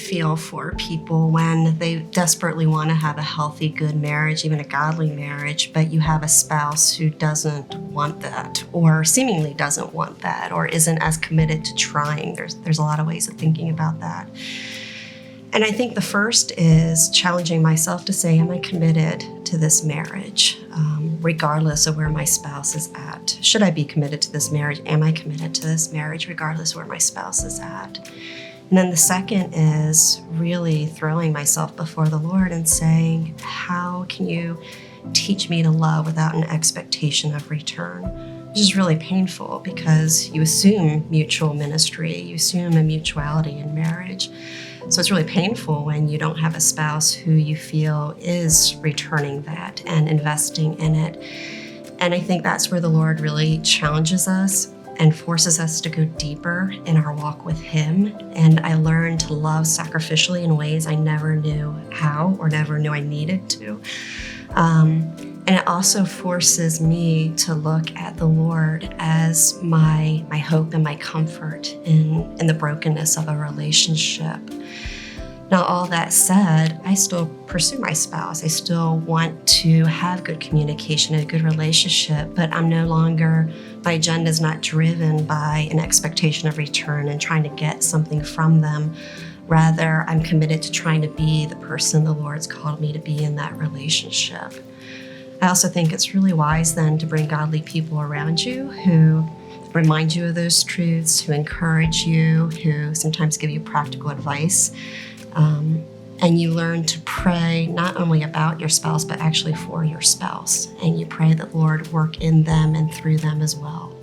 feel for people when they desperately want to have a healthy, good marriage, even a godly marriage, but you have a spouse who doesn't want that, or seemingly doesn't want that, or isn't as committed to trying. There's a lot of ways of thinking about that. And I think the first is challenging myself to say, am I committed to this marriage, regardless of where my spouse is at? Should I be committed to this marriage? Am I committed to this marriage, regardless of where my spouse is at? And then the second is really throwing myself before the Lord and saying, how can you teach me to love without an expectation of return? Which is really painful because you assume mutual ministry, you assume a mutuality in marriage. So it's really painful when you don't have a spouse who you feel is returning that and investing in it. And I think that's where the Lord really challenges us and forces us to go deeper in our walk with Him. And I learned to love sacrificially in ways I never knew how or never knew I needed to. And it also forces me to look at the Lord as my hope and my comfort in the brokenness of a relationship. Now, all that said, I still pursue my spouse. I still want to have good communication and a good relationship, but my agenda is not driven by an expectation of return and trying to get something from them. Rather, I'm committed to trying to be the person the Lord's called me to be in that relationship. I also think it's really wise then to bring godly people around you who remind you of those truths, who encourage you, who sometimes give you practical advice. And you learn to pray not only about your spouse, but actually for your spouse. And you pray that the Lord work in them and through them as well.